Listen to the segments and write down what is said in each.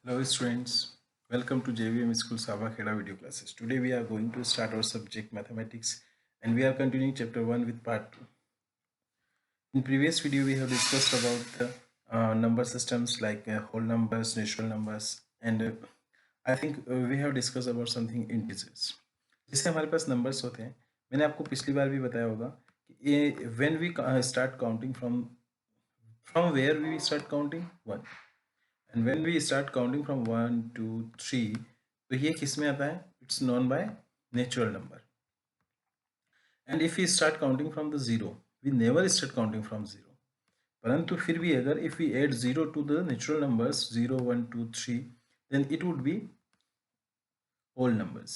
Hello students, welcome to JVM School Sava Kheda video classes. Today we are going to start our subject mathematics and we are continuing chapter 1 with part 2. In previous video we have discussed about the number systems like whole numbers, natural numbers and I think we have discussed about something integers. जैसे हमारे पास numbers होते हैं, मैंने आपको पिछली बार भी बताया होगा कि ये when we start counting from where we start counting 1. And when we start counting from 1 2 3 तो ये किस में आता है? It's known by natural number. And if we start counting from the 0, we never start counting from 0. परंतु फिर भी अगर if we add 0 to the natural numbers 0 1 2 3 then it would be whole numbers.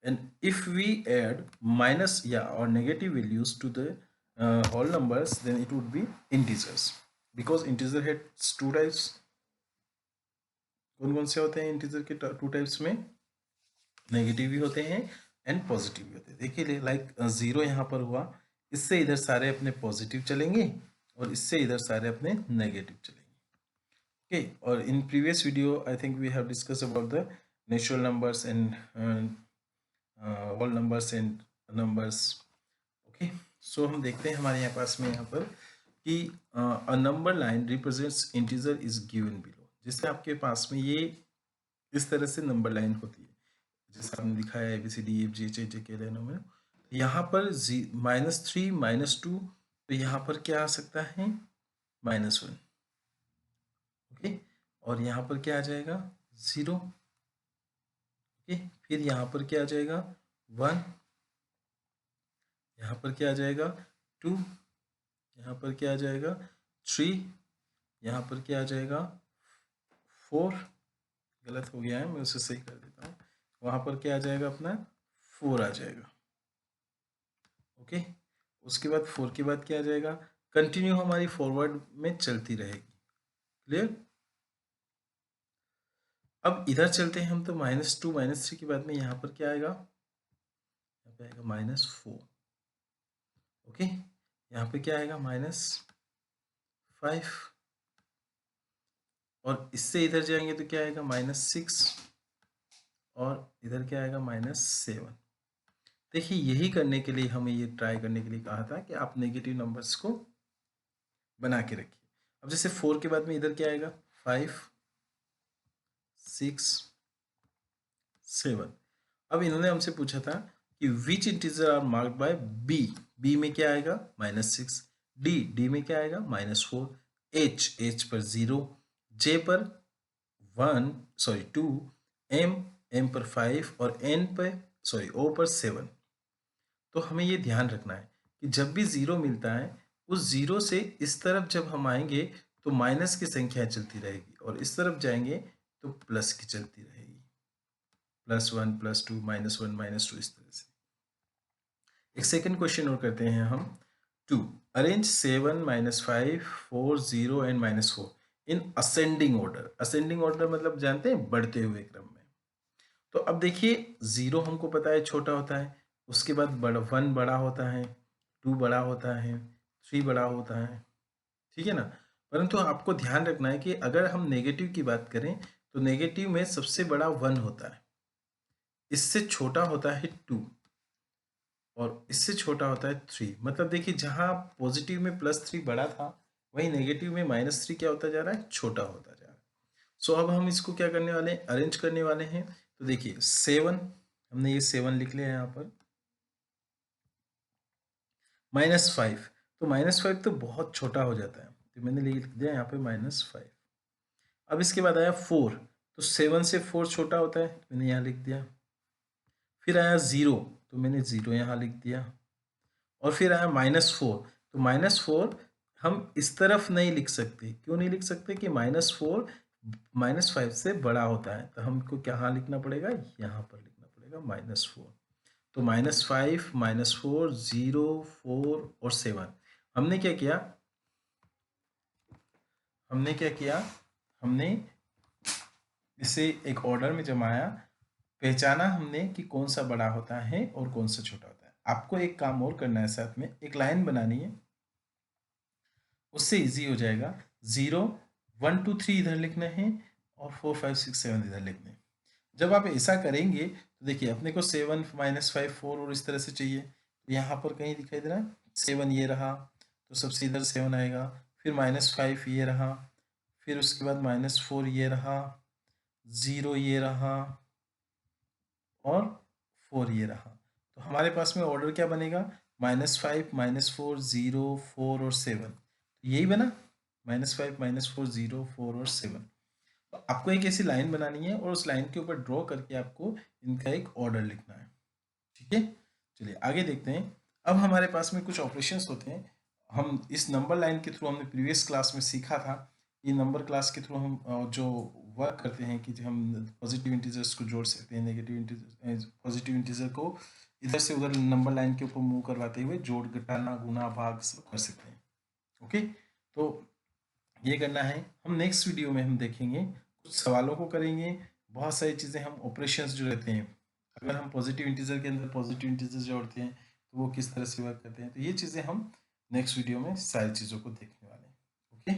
And if we add minus or negative values to the whole numbers then it would be integers, because integer has two types. कौन कौन से होते हैं integer के two types में? Negative भी होते हैं एंड पॉजिटिव भी होते हैं. देखिए लाइक 0 यहाँ पर हुआ, इससे इधर सारे अपने पॉजिटिव चलेंगे और इससे इधर सारे अपने नेगेटिव चलेंगे. ओके, और in previous video I think we have discuss about the natural numbers and whole numbers and numbers. Okay, so हम देखते हैं हमारे यहाँ पास में यहाँ पर कि a number line represents integer is given below. जिससे आपके पास में ये इस तरह से नंबर लाइन होती है जैसे आपने दिखाया है ABCD EFG HI के लाइनों में. यहाँ पर -3 -2 तो यहाँ पर क्या आ सकता है? -1. ओके, और यहाँ पर क्या आ जाएगा? 0. ओके, फिर यहाँ पर क्या आ जाएगा? 1. यहाँ पर क्या आ जाएगा? 2. यहाँ पर क्या आ जाएगा? 3. यहाँ पर क्या आ जाएगा? 4. गलत हो गया है, मैं उसे सही कर देता हूँ. वहाँ पर क्या आ जाएगा? अपना 4 आ जाएगा. ओके, उसके बाद 4 के बाद क्या आ जाएगा? कंटिन्यू हमारी फॉरवर्ड में चलती रहेगी. क्लियर? अब इधर चलते हैं हम, तो -2 -3 के बाद में यहाँ पर क्या आएगा? यहाँ पे आएगा -4. ओके, यहाँ पे क्या आएगा? -5. और इससे इधर जाएंगे तो क्या आएगा? -6. और इधर क्या आएगा? -7. देखिए, यही करने के लिए हमें ये ट्राई करने के लिए कहा था कि आप नेगेटिव नंबर्स को बना के रखिए. अब जैसे 4 के बाद में इधर क्या आएगा? 5 6 7. अब इन्होंने हमसे पूछा था कि which integer are marked by B. B में क्या आएगा? -6. डी में क्या आएगा? -4. एच पर 0, जे पर 2, एम पर 5 और ओ पर 7. तो हमें ये ध्यान रखना है कि जब भी 0 मिलता है, उस 0 से इस तरफ जब हम आएंगे तो माइनस की संख्या चलती रहेगी और इस तरफ जाएंगे तो प्लस की चलती रहेगी. +1 +2 -1 -2 इस तरह से. एक सेकंड क्वेश्चन और करते हैं हम. 2. Arrange 7 -5 4 0 and -4 in ascending order. Ascending order मतलब जानते हैं? बढ़ते हुए क्रम में. तो अब देखिए, 0 हमको पता है छोटा होता है, उसके बाद 1 बड़ा होता है, 2 बड़ा होता है, 3 बड़ा होता है. ठीक है ना? परंतु आपको ध्यान रखना है कि अगर हम नेगेटिव की बात करें तो नेगेटिव में सबसे बड़ा 1 होता है, इससे छोटा होता है 2 और इससे छोटा होता है 3. मतलब देखिए, जहां पॉजिटिव में +3 बड़ा था, वहीं नेगेटिव में -3 क्या होता जा रहा है? छोटा होता जा रहा है. सो अब हम इसको क्या करने वाले हैं? अरेंज करने वाले हैं. तो देखिए 7, हमने ये 7 लिख लिया यहाँ पर. -5, तो -5 तो बहुत छोटा हो जाता है, तो मैंने लिख दिया यहाँ पे -5. अब इसके बाद आया 4, तो 7 से 4 छोटा होता है, तो मैंने यहाँ लिख दिया. फिर आया 0, तो मैंने 0 यहाँ लिख दिया. और फिर आया -4, तो -4 हम इस तरफ नहीं लिख सकते. क्यों नहीं लिख सकते? कि -4 -5 से बड़ा होता है, तो हमको कहाँ लिखना पड़ेगा? यहाँ पर लिखना पड़ेगा -4. तो -5 -4 0 4 और 7. हमने क्या किया? हमने इसे एक ऑर्डर में जमाया, पहचाना हमने कि कौन सा बड़ा होता है और कौन सा छोटा होता है. आपको एक काम और करना है, साथ में एक लाइन बनानी है, उससे इजी हो जाएगा. 0 1 2 3 इधर लिखना है और 4 5 6 7 इधर लिख दें। जब आप ऐसा करेंगे तो देखिए अपने को 7 माइनस 5 4 और इस तरह से चाहिए, तो यहाँ पर कहीं दिखाई दे रहा है 7 ये रहा, तो सबसे इधर 7 आएगा, फिर माइनस 5 ये रहा, फिर उसके बाद माइनस 4 ये रहा, 0 ये रहा और 4 ये रहा। तो हमारे पास में ऑर्डर क्या बनेगा, -5 -4 0 4 और 7, तो यही बना, -5 -4 0 4 और 7। तो आपको एक ऐसी लाइन बनानी है और उस लाइन के ऊपर ड्रॉ करके आपको इनका एक ऑर्डर लिखना है। ठीक है, चलिए आगे देखते हैं। अब हमारे पास में कुछ ऑपरेशंस होते हैं, हम इस नंबर लाइन के थ्रू हमने प्रीवियस क्लास में सीखा था। ये नंबर क्लास के थ्रू हम जो वर्क करते हैं कि जो हम पॉजिटिव इंटीजर्स को जोड़ सकते हैं, नेगेटिव इंटीजर पॉजिटिव इंटीजर को इधर से उधर नंबर लाइन के ऊपर मूव करवाते हुए जोड़ घटाना गुना भाग सब कर सकते हैं। ओके, तो ये करना है। हम नेक्स्ट वीडियो में हम देखेंगे, कुछ सवालों को करेंगे, बहुत सारी चीज़ें हम ऑपरेशंस जो रहते हैं, अगर हम पॉजिटिव इंटीजर के अंदर पॉजिटिव इंटीजर जोड़ते हैं तो वो किस तरह से वर्क करते हैं, तो ये चीज़ें हम नेक्स्ट वीडियो में सारी चीज़ों को देखने वाले हैं। ओके,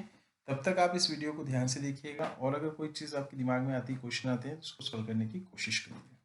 तब तक आप इस वीडियो को ध्यान से देखिएगा और अगर कोई चीज़ आपके दिमाग में आती है, क्वेश्चन आते हैं तो उसको सॉल्व करने की कोशिश करिए।